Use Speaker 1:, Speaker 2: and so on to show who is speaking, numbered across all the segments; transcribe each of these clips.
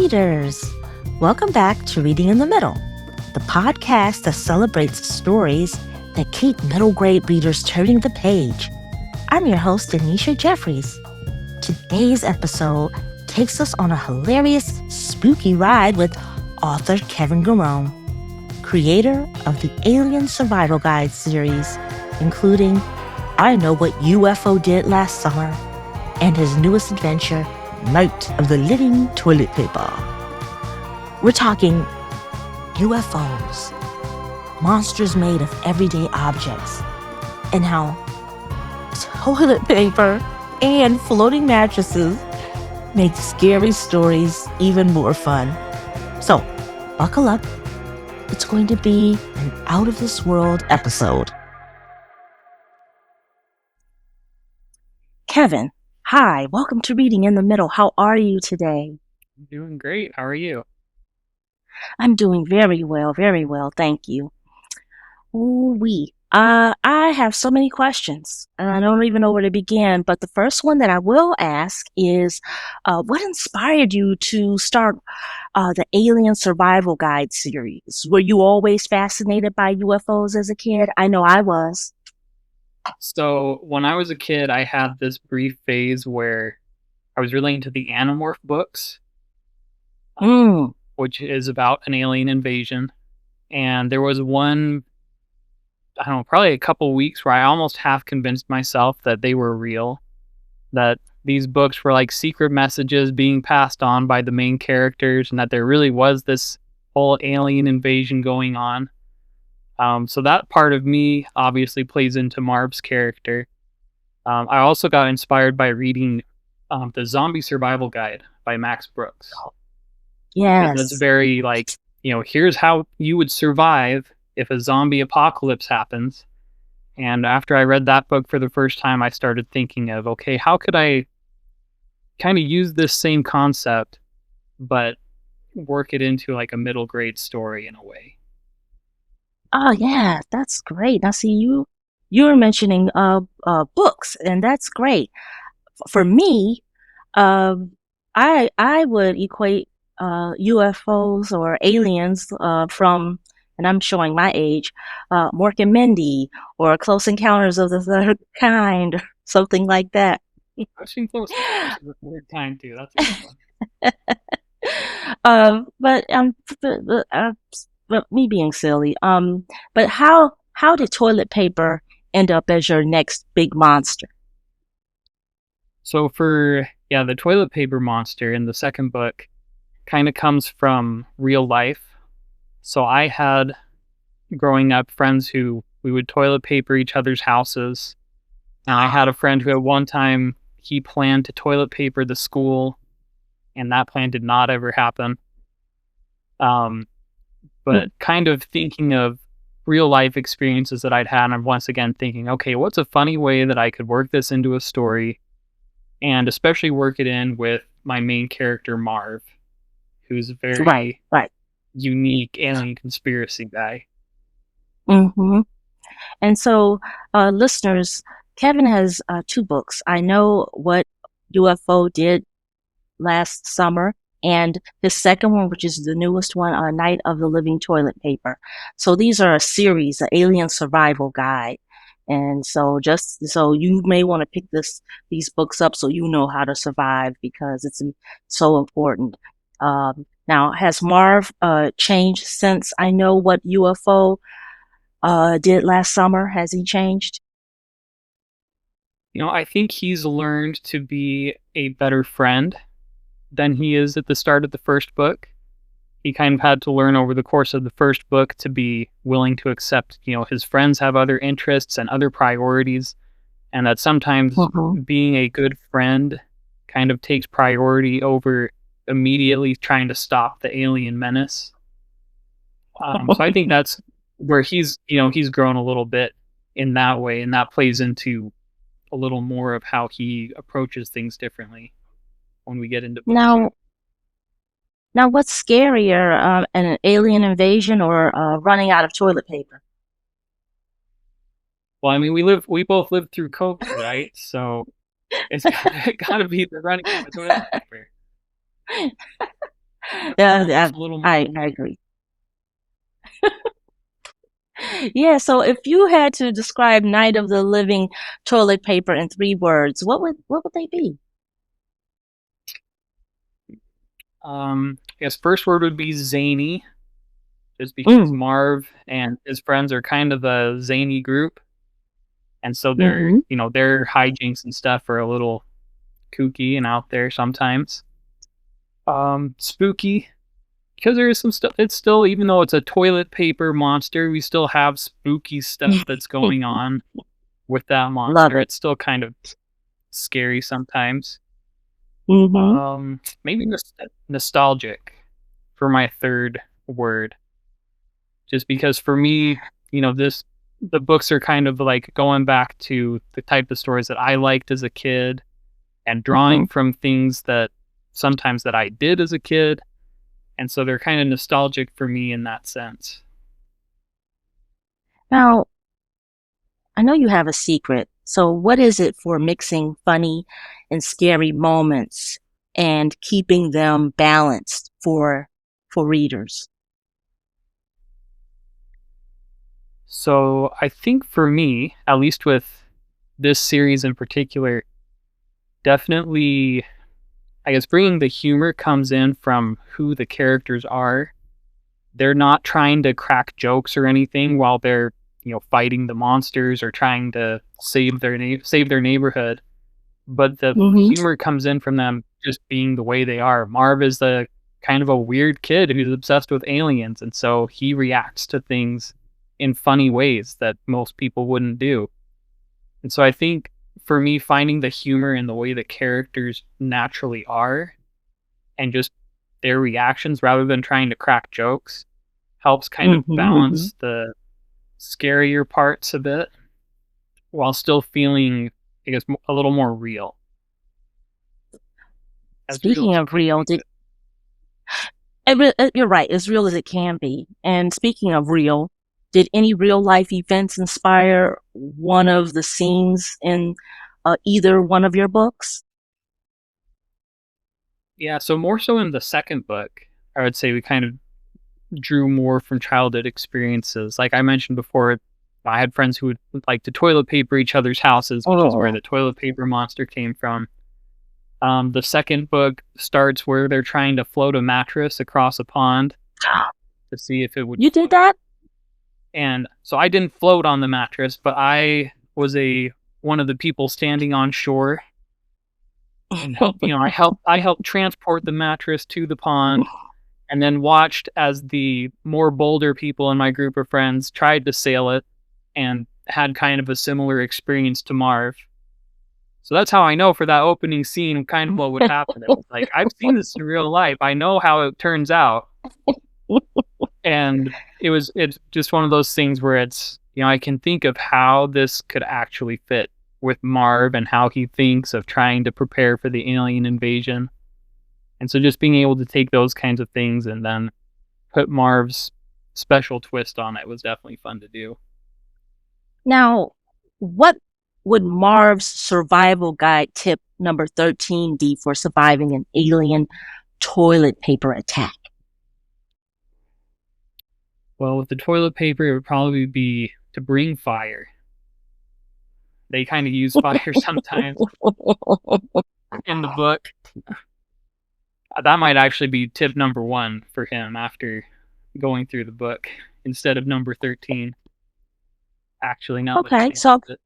Speaker 1: readers! Welcome back to Reading in the Middle, the podcast that celebrates stories that keep middle grade readers turning the page. I'm your host, Annisha Jeffries. Today's episode takes us on a hilarious, spooky ride with author Kevin Garone, creator of the Alien Survival Guide series, including I Know What UFO Did Last Summer and his newest adventure, Night of the Living Toilet Paper. We're talking UFOs, monsters made of everyday objects, and how toilet paper and floating mattresses make scary stories even more fun. So, buckle up. It's going to be an out-of-this-world episode. Kevin, hi, welcome to Reading in the Middle. How are you today?
Speaker 2: I'm doing great. How are you?
Speaker 1: I'm doing very well, thank you. Ooh-wee. I have so many questions, and I don't even know where to begin, but the first one that I will ask is, what inspired you to start the Alien Survival Guide series? Were you always fascinated by UFOs as a kid? I know I was.
Speaker 2: So, when I was a kid, I had this brief phase where I was really into the Animorph books, which is about an alien invasion. And there was one, I don't know, probably a couple weeks where I almost half convinced myself that they were real, that these books were like secret messages being passed on by the main characters, and that there really was this whole alien invasion going on. So that part of me obviously plays into Marv's character. I also got inspired by reading the Zombie Survival Guide by Max Brooks.
Speaker 1: Yes.
Speaker 2: That's very here's how you would survive if a zombie apocalypse happens. And after I read that book for the first time, I started thinking of, okay, how could I kind of use this same concept, but work it into like a middle grade story in a way?
Speaker 1: Oh yeah, that's great. Now see, you were mentioning books, and that's great. For me, I would equate UFOs or aliens from, and I'm showing my age, Mork and Mindy or Close Encounters of the Third Kind, something like that.
Speaker 2: Watching Close Encounters is a weird time too. That's a good one.
Speaker 1: But me being silly. But how did toilet paper end up as your next big monster?
Speaker 2: So for the toilet paper monster in the second book kind of comes from real life. So I had, growing up, friends who we would toilet paper each other's houses. And I had a friend who at one time he planned to toilet paper the school, and that plan did not ever happen. But kind of thinking of real life experiences that I'd had, and once again thinking, okay, what's a funny way that I could work this into a story, and especially work it in with my main character, Marv, who's a very unique alien conspiracy guy.
Speaker 1: Mm-hmm. And so, listeners, Kevin has two books. I Know What UFO Did Last Summer, and his second one, which is the newest one, Night of the Living Toilet Paper. So these are a series, an Alien Survival Guide. And so so you may want to pick these books up so you know how to survive, because it's so important. Now, has Marv changed since I Know What UFO Did Last Summer? Has he changed?
Speaker 2: I think he's learned to be a better friend than he is at the start of the first book. He kind of had to learn over the course of the first book to be willing to accept, his friends have other interests and other priorities, and that sometimes being a good friend kind of takes priority over immediately trying to stop the alien menace. So I think that's where he's grown a little bit in that way, and that plays into a little more of how he approaches things differently when we get into books.
Speaker 1: Now, what's scarier, an alien invasion or running out of toilet paper?
Speaker 2: Well, I mean, we both lived through COVID, right? So it's gotta be the running out of toilet paper.
Speaker 1: Yeah,
Speaker 2: It's a little more
Speaker 1: I agree. Yeah, so if you had to describe Night of the Living Toilet Paper in 3 words, what would they be?
Speaker 2: I guess first word would be zany, just because
Speaker 1: Mm,
Speaker 2: Marv and his friends are kind of a zany group, and so
Speaker 1: mm-hmm.
Speaker 2: their hijinks and stuff are a little kooky and out there sometimes. Spooky, because there is some stuff. It's still, even though it's a toilet paper monster, we still have spooky stuff that's going on with that
Speaker 1: Love
Speaker 2: monster.
Speaker 1: it.
Speaker 2: It's still kind of scary sometimes.
Speaker 1: Mm-hmm.
Speaker 2: Maybe nostalgic for my third word, just because for me, this the books are kind of like going back to the type of stories that I liked as a kid and
Speaker 1: Mm-hmm.
Speaker 2: drawing from things that sometimes that I did as a kid, and so they're kind of nostalgic for me in that sense.
Speaker 1: Now, I know you have a secret. So what is it for mixing funny and scary moments and keeping them balanced for readers?
Speaker 2: So I think for me, at least with this series in particular, definitely, I guess bringing the humor comes in from who the characters are. They're not trying to crack jokes or anything while they're fighting the monsters or trying to save their neighborhood, but the
Speaker 1: Mm-hmm.
Speaker 2: humor comes in from them just being the way they are. Marv is the kind of a weird kid who's obsessed with aliens, and so he reacts to things in funny ways that most people wouldn't do. And so I think for me, finding the humor in the way the characters naturally are and just their reactions rather than trying to crack jokes helps kind of
Speaker 1: Mm-hmm. Mm-hmm.
Speaker 2: balance the scarier parts a bit while still feeling, I guess, a little more real, as real
Speaker 1: Speaking
Speaker 2: as it
Speaker 1: of
Speaker 2: can
Speaker 1: real,
Speaker 2: be.
Speaker 1: you're right, as real as it can be. And speaking of real, did any real life events inspire one of the scenes in either one of your books?
Speaker 2: Yeah, so more so in the second book, I would say we kind of drew more from childhood experiences. Like I mentioned before, I had friends who would like to toilet paper each other's houses, which is where
Speaker 1: Oh.
Speaker 2: the toilet paper monster came from. The second book starts where they're trying to float a mattress across a pond to see if it would
Speaker 1: You did
Speaker 2: float.
Speaker 1: that?
Speaker 2: And so I didn't float on the mattress, but I was a one of the people standing on shore and I helped transport the mattress to the pond and then watched as the more bolder people in my group of friends tried to sail it and had kind of a similar experience to Marv. So that's how I know for that opening scene kind of what would happen. It was like, I've seen this in real life. I know how it turns out. And it's just one of those things where it's, I can think of how this could actually fit with Marv and how he thinks of trying to prepare for the alien invasion. And so just being able to take those kinds of things and then put Marv's special twist on it was definitely fun to do.
Speaker 1: Now, what would Marv's survival guide tip number 13 be for surviving an alien toilet paper attack?
Speaker 2: Well, with the toilet paper, it would probably be to bring fire. They kind of use fire sometimes in the book. That might actually be tip number one for him after going through the book instead of number 13. Actually, now that I
Speaker 1: Okay,
Speaker 2: think
Speaker 1: so
Speaker 2: of it.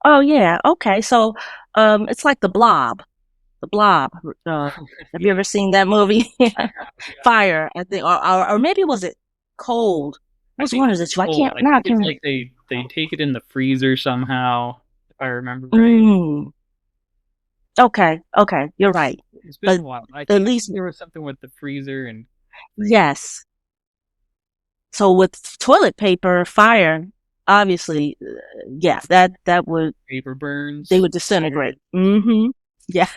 Speaker 1: oh yeah, okay, so it's like the Blob. The Blob. Have you
Speaker 2: Yeah,
Speaker 1: ever seen that movie?
Speaker 2: I have. Yeah.
Speaker 1: Fire, I think, or maybe was it Cold?
Speaker 2: I
Speaker 1: Which
Speaker 2: think
Speaker 1: one
Speaker 2: it
Speaker 1: is
Speaker 2: was
Speaker 1: it? I
Speaker 2: cold.
Speaker 1: can't
Speaker 2: I
Speaker 1: now. I
Speaker 2: think
Speaker 1: can't
Speaker 2: it's
Speaker 1: remember.
Speaker 2: like they take it in the freezer somehow, if I remember right.
Speaker 1: Mm, okay, okay, you're right.
Speaker 2: It's been a
Speaker 1: But
Speaker 2: while.
Speaker 1: at
Speaker 2: I think
Speaker 1: least
Speaker 2: there was something with the freezer and freeze
Speaker 1: yes. So with toilet paper, fire, obviously, yeah, that would
Speaker 2: paper
Speaker 1: they
Speaker 2: burns.
Speaker 1: would disintegrate. Mm-hmm. Yeah.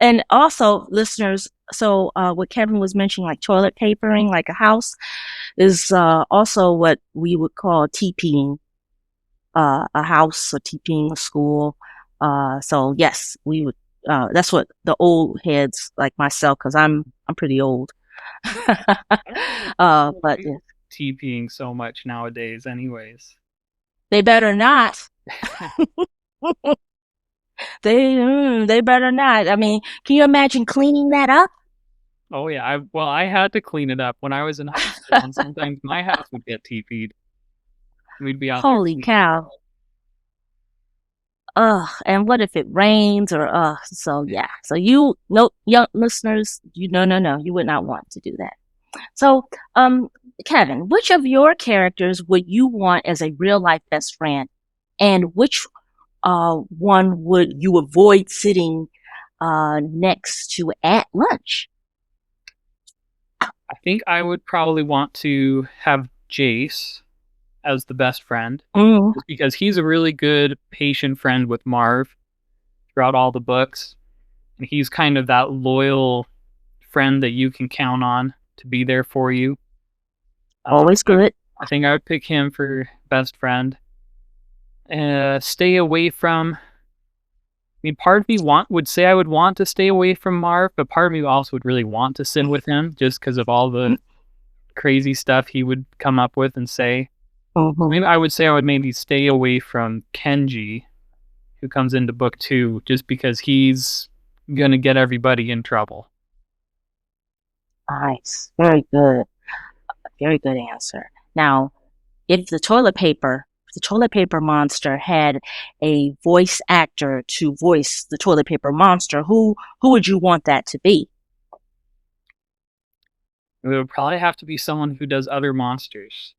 Speaker 1: And also, listeners, so what Kevin was mentioning, like toilet papering, like a house, is also what we would call TPing a house or TPing a school. So yes, we would. That's what the old heads like myself, because I'm pretty old.
Speaker 2: I don't think people
Speaker 1: But
Speaker 2: do TPing so much nowadays, anyways.
Speaker 1: they better not. They better not. I mean, can you imagine cleaning that up?
Speaker 2: Oh yeah, I had to clean it up when I was in high school, and sometimes my house would get TP'd. We'd be out there
Speaker 1: Holy
Speaker 2: cleaning it
Speaker 1: cow.
Speaker 2: up.
Speaker 1: Ugh, and what if it rains or so yeah. So you no young listeners, you no, you would not want to do that. So, Kevin, which of your characters would you want as a real life best friend? And which one would you avoid sitting next to at lunch?
Speaker 2: I think I would probably want to have Jace as the best friend,
Speaker 1: Mm,
Speaker 2: just because he's a really good patient friend with Marv throughout all the books, and he's kind of that loyal friend that you can count on to be there for you.
Speaker 1: always good.
Speaker 2: I think I would pick him for best friend. Stay away from. I mean, part of me would say I would want to stay away from Marv, but part of me also would really want to sit with him just because of all the crazy stuff he would come up with and say.
Speaker 1: Mm-hmm.
Speaker 2: Maybe I would say I would maybe stay away from Kenji, who comes into book 2, just because he's gonna get everybody in trouble.
Speaker 1: Nice. Very good. Very good answer. Now, if the toilet paper monster had a voice actor to voice the toilet paper monster, who would you want that to be?
Speaker 2: It would probably have to be someone who does other monsters,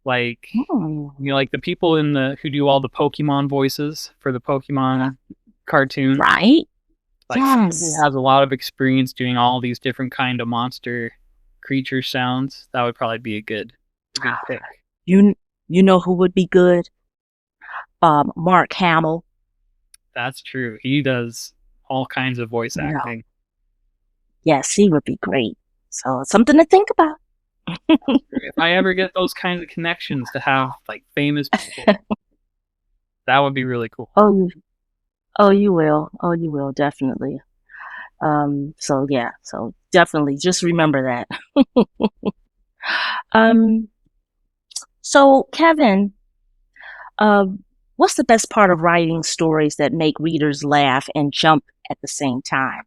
Speaker 2: like
Speaker 1: Hmm.
Speaker 2: like the people who do all the Pokemon voices for the Pokemon cartoons.
Speaker 1: Right?
Speaker 2: Like someone who
Speaker 1: Yes.
Speaker 2: has a lot of experience doing all these different kind of monster creature sounds. That would probably be a good pick.
Speaker 1: You you know who would be good? Mark Hamill.
Speaker 2: That's true. He does all kinds of voice
Speaker 1: You know,
Speaker 2: acting.
Speaker 1: yes, he would be great. So something to think about.
Speaker 2: If I ever get those kinds of connections to have like famous people, that would be really cool.
Speaker 1: Oh, oh, you will. Oh, you will definitely. So yeah. So definitely, just remember that. um. So Kevin, uh, what's the best part of writing stories that make readers laugh and jump at the same time?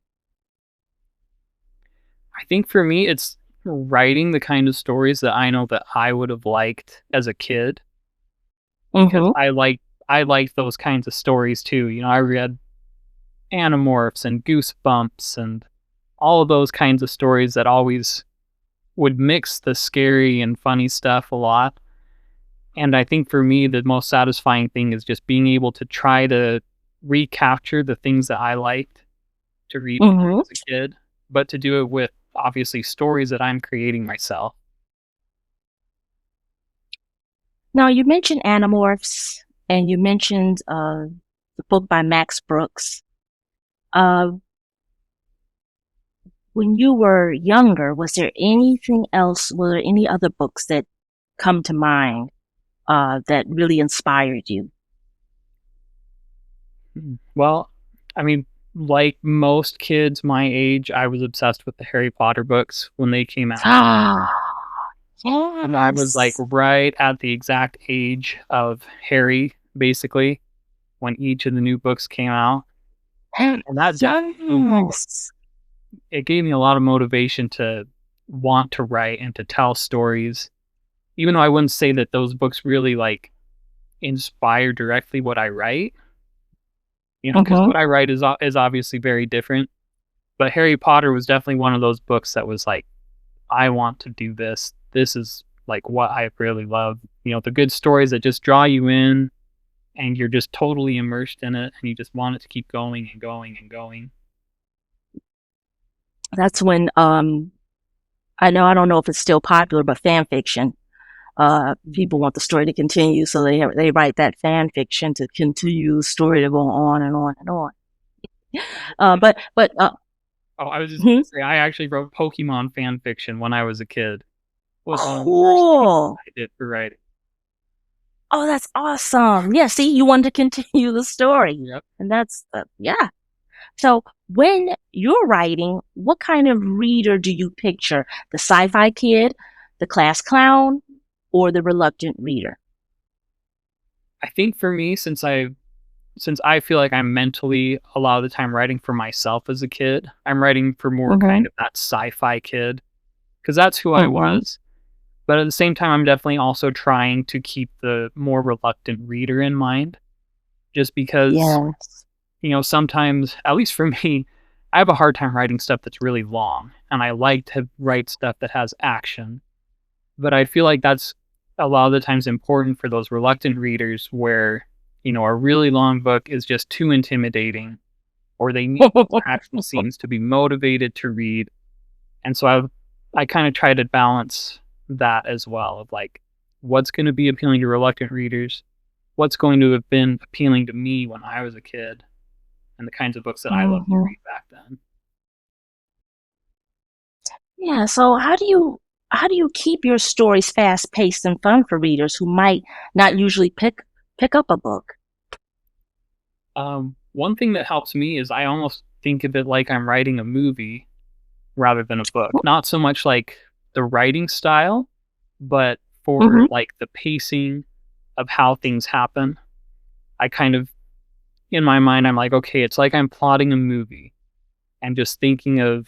Speaker 2: I think for me, it's writing the kind of stories that I know that I would have liked as a kid, because
Speaker 1: Mm-hmm.
Speaker 2: I like those kinds of stories too. I read Animorphs and Goosebumps and all of those kinds of stories that always would mix the scary and funny stuff a lot. And I think for me, the most satisfying thing is just being able to try to recapture the things that I liked to read when I
Speaker 1: Mm-hmm.
Speaker 2: was a kid, but to do it with obviously stories that I'm creating myself.
Speaker 1: Now you mentioned Animorphs, and you mentioned the book by Max Brooks. Uh, when you were younger, was there anything else? Were there any other books that come to mind that really inspired you?
Speaker 2: Well, I mean, like most kids my age, I was obsessed with the Harry Potter books when they came out.
Speaker 1: Ah,
Speaker 2: And I was like
Speaker 1: yes.
Speaker 2: right at the exact age of Harry, basically, when each of the new books came out. And that definitely
Speaker 1: Yes.
Speaker 2: it gave me a lot of motivation to want to write and to tell stories. Even though I wouldn't say that those books really like inspire directly what I write, because
Speaker 1: Mm-hmm.
Speaker 2: what I write is obviously very different. But Harry Potter was definitely one of those books that was like, I want to do this. This is like what I really love. The good stories that just draw you in and you're just totally immersed in it and you just want it to keep going and going and going.
Speaker 1: That's when I don't know if it's still popular, but fan fiction. People want the story to continue, so they write that fan fiction to continue the story to go on and on and on. But
Speaker 2: Oh, I was just
Speaker 1: hmm?
Speaker 2: gonna say I actually wrote Pokemon fan fiction when I was a kid. It was one of the first things
Speaker 1: Cool.
Speaker 2: I did for writing.
Speaker 1: Oh, that's awesome. Yeah, see, you wanted to continue the story,
Speaker 2: Yep.
Speaker 1: and that's yeah. So when you're writing, what kind of reader do you picture? The sci-fi kid, the class clown, or the reluctant reader?
Speaker 2: I think for me, since I feel like I'm mentally a lot of the time writing for myself as a kid, I'm writing for more
Speaker 1: Mm-hmm.
Speaker 2: kind of that sci-fi kid because that's who I
Speaker 1: Mm-hmm.
Speaker 2: was. But at the same time, I'm definitely also trying to keep the more reluctant reader in mind, just because,
Speaker 1: Yes.
Speaker 2: sometimes, at least for me, I have a hard time writing stuff that's really long, and I like to write stuff that has action. But I feel like that's a lot of the times important for those reluctant readers where, a really long book is just too intimidating or they need action scenes to be motivated to read. And so I kind of try to balance that as well of like what's going to be appealing to reluctant readers, what's going to have been appealing to me when I was a kid, and the kinds of books that I loved to
Speaker 1: Hmm.
Speaker 2: read back then.
Speaker 1: Yeah. So how do you keep your stories fast paced and fun for readers who might not usually pick up a book?
Speaker 2: One thing that helps me is I almost think of it like I'm writing a movie rather than a book. Not so much like the writing style, but for
Speaker 1: Mm-hmm.
Speaker 2: like the pacing of how things happen. I kind of in my mind I'm like, okay, it's like I'm plotting a movie and just thinking of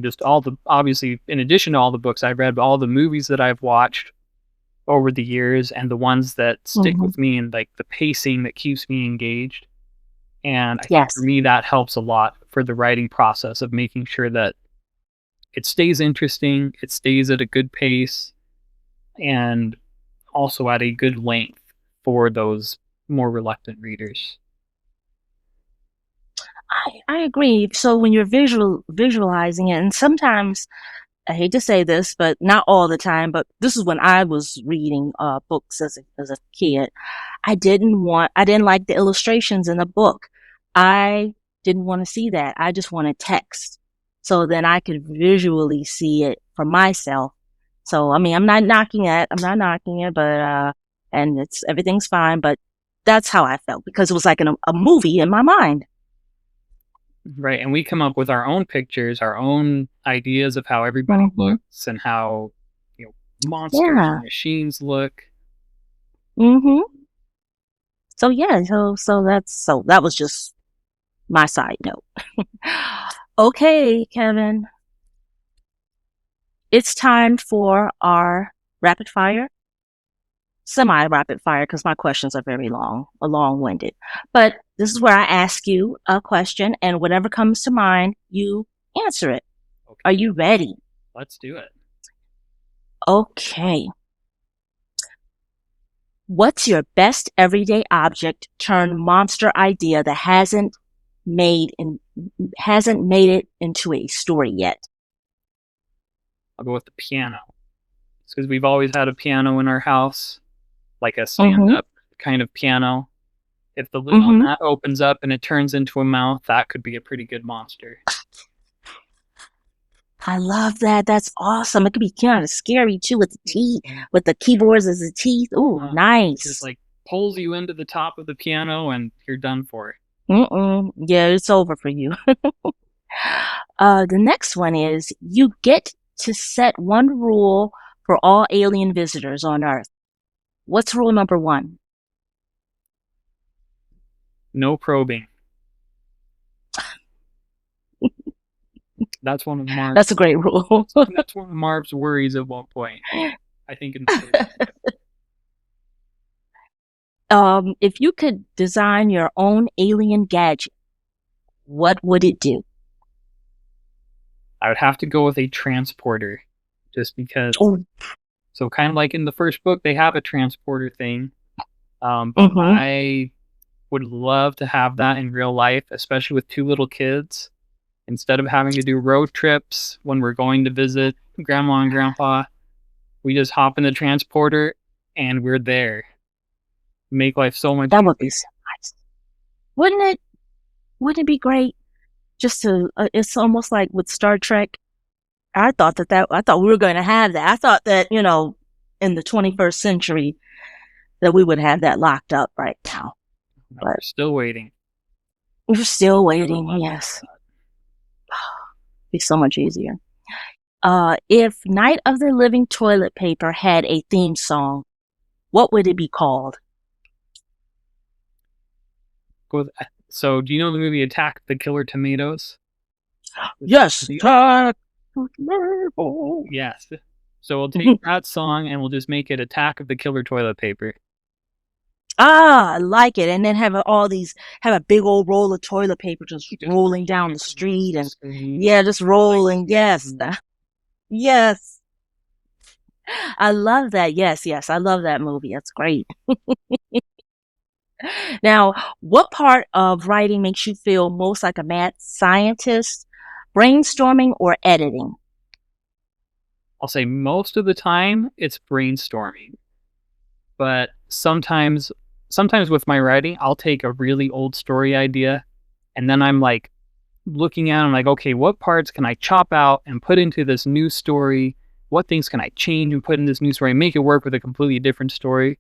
Speaker 2: just all the obviously in addition to all the books I've read, but all the movies that I've watched over the years and the ones that stick
Speaker 1: Mm-hmm.
Speaker 2: with me and like the pacing that keeps me engaged. And I think for
Speaker 1: Yes.
Speaker 2: me that helps a lot for the writing process of making sure that it stays interesting, it stays at a good pace, and also at a good length for those more reluctant readers.
Speaker 1: I agree. So when you're visualizing it, and sometimes I hate to say this, but not all the time, but this is when I was reading books as a kid. I didn't like the illustrations in the book. I didn't want to see that. I just wanted text. So then I could visually see it for myself. So I mean, I'm not knocking it, but and everything's fine, but that's how I felt because it was like a movie in my mind.
Speaker 2: Right. And we come up with our own pictures, our own ideas of how everybody
Speaker 1: Hmm.
Speaker 2: looks and how, monsters
Speaker 1: Yeah.
Speaker 2: and machines look.
Speaker 1: Hmm. So yeah, so that was just my side note. Okay, Kevin, it's time for our rapid fire, semi rapid fire, because my questions are very long winded. But this is where I ask you a question, and whatever comes to mind, you answer it. Are
Speaker 2: Okay,
Speaker 1: you ready?
Speaker 2: let's do it.
Speaker 1: Okay. What's your best everyday object turned monster idea that made in, hasn't made it into a story yet?
Speaker 2: I'll go with the piano. It's because we've always had a piano in our house, like a stand
Speaker 1: Mm-hmm.
Speaker 2: up kind of piano. If the lid on
Speaker 1: Mm-hmm.
Speaker 2: that opens up and it turns into a mouth, that could be a pretty good monster.
Speaker 1: I love that. That's awesome. It could be kind of scary too with the teeth, with the keyboards as the teeth. Ooh,
Speaker 2: It just
Speaker 1: nice.
Speaker 2: like pulls you into the top of the piano and you're done for.
Speaker 1: Mm-mm. Yeah, it's over for you. The next one is you get to set one rule for all alien visitors on Earth. What's rule number one?
Speaker 2: No probing. That's one of Marv's.
Speaker 1: That's a great rule.
Speaker 2: That's one of Marv's worries at one point. I think in the first.
Speaker 1: If you could design your own alien gadget, what would it do?
Speaker 2: I would have to go with a transporter, just because.
Speaker 1: Oh,
Speaker 2: So kind of like in the first book, they have a transporter thing. But
Speaker 1: mm-hmm.
Speaker 2: I would love to have that in real life, especially with two little kids. Instead of having to do road trips when we're going to visit grandma and grandpa, we just hop in the transporter and we're there. Make life so much
Speaker 1: That would be
Speaker 2: easier.
Speaker 1: so nice. Wouldn't it? Wouldn't it be great just to? It's almost like with Star Trek. I thought we were going to have that. I thought that in the 21st century that we would have that locked up right now.
Speaker 2: No, we're
Speaker 1: But
Speaker 2: still waiting.
Speaker 1: You're still
Speaker 2: I would
Speaker 1: waiting.
Speaker 2: love
Speaker 1: Yes.
Speaker 2: that.
Speaker 1: Be so much easier. If Night of the Living Toilet Paper had a theme song, what would it be called?
Speaker 2: Go with, so, do you know the movie Attack the Killer Tomatoes?
Speaker 1: Yes.
Speaker 2: The-
Speaker 1: Ah,
Speaker 2: yes. So we'll take that song and we'll just make it Attack of the Killer Toilet Paper.
Speaker 1: I like it. And then have a big old roll of toilet paper just rolling down the street and just rolling. Yes. Yes. I love that. Yes. I love that movie. That's great. Now, what part of writing makes you feel most like a mad scientist? Brainstorming or editing?
Speaker 2: I'll say most of the time it's brainstorming. But sometimes with my writing, I'll take a really old story idea and then I'm like looking at it, I'm like, okay, what parts can I chop out and put into this new story? What things can I change and put in this new story and make it work with a completely different story?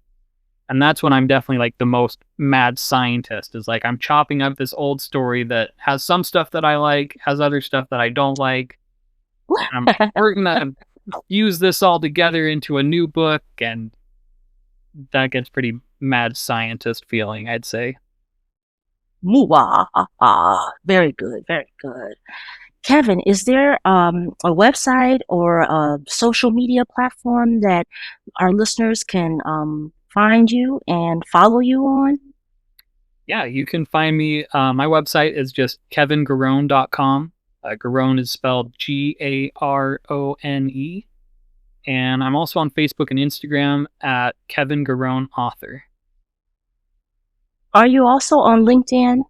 Speaker 2: And that's when I'm definitely like the most mad scientist, is like I'm chopping up this old story that has some stuff that I like, has other stuff that I don't like. And I'm like, we're gonna use this all together into a new book, and that gets pretty mad scientist feeling, I'd say.
Speaker 1: Mwah. Very good. Very good. Kevin, is there a website or a social media platform that our listeners can find you and follow you on?
Speaker 2: Yeah, you can find me. My website is just kevingarone.com. Garone is spelled Garone. And I'm also on Facebook and Instagram at Kevin Garone Author.
Speaker 1: Are you also on LinkedIn?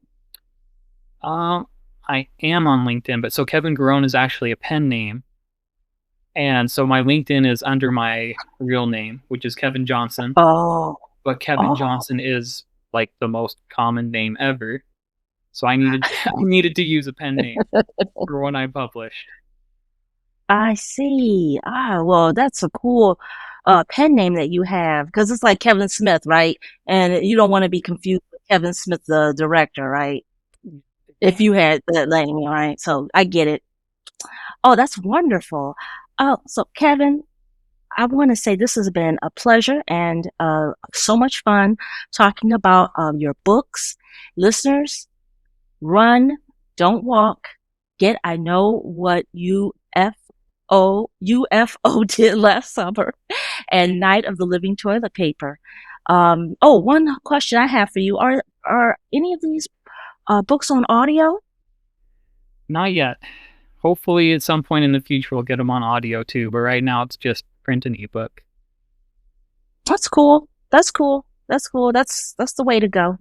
Speaker 2: I am on LinkedIn, but so Kevin Garone is actually a pen name. And so my LinkedIn is under my real name, which is Kevin Johnson.
Speaker 1: Oh.
Speaker 2: But Kevin Johnson is like the most common name ever. So I needed to use a pen name for when I published.
Speaker 1: I see. Well, that's a cool pen name that you have, because it's like Kevin Smith, right? And you don't want to be confused with Kevin Smith, the director, right? If you had that name, right? So I get it. Oh, that's wonderful. Oh, so Kevin, I want to say this has been a pleasure and so much fun talking about your books. Listeners, run, don't walk. Get I Know What UFO did last summer, and Night of the Living Toilet Paper. One question I have for you: Are any of these books on audio?
Speaker 2: Not yet. Hopefully at some point in the future we'll get them on audio too, but right now it's just print and ebook.
Speaker 1: That's cool. That's the way to go.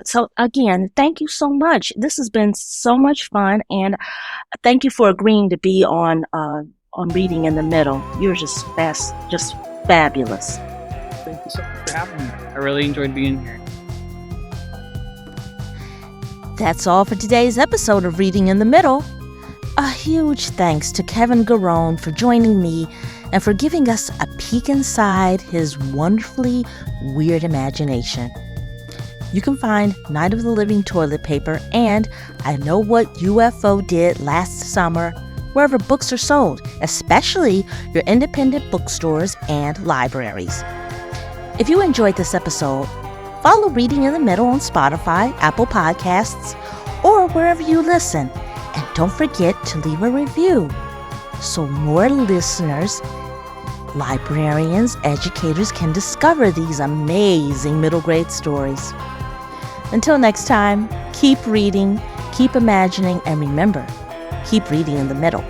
Speaker 1: So again, thank you so much. This has been so much fun, and thank you for agreeing to be on Reading in the Middle. You're just fabulous.
Speaker 2: Thank you so much for having me. I really enjoyed being here.
Speaker 1: That's all for today's episode of Reading in the Middle. A huge thanks to Kevin Garone for joining me and for giving us a peek inside his wonderfully weird imagination. You can find Night of the Living Toilet Paper and I Know What UFO Did Last Summer wherever books are sold, especially your independent bookstores and libraries. If you enjoyed this episode, follow Reading in the Middle on Spotify, Apple Podcasts, or wherever you listen. And don't forget to leave a review so more listeners, librarians, educators can discover these amazing middle grade stories. Until next time, keep reading, keep imagining, and remember, keep reading in the middle.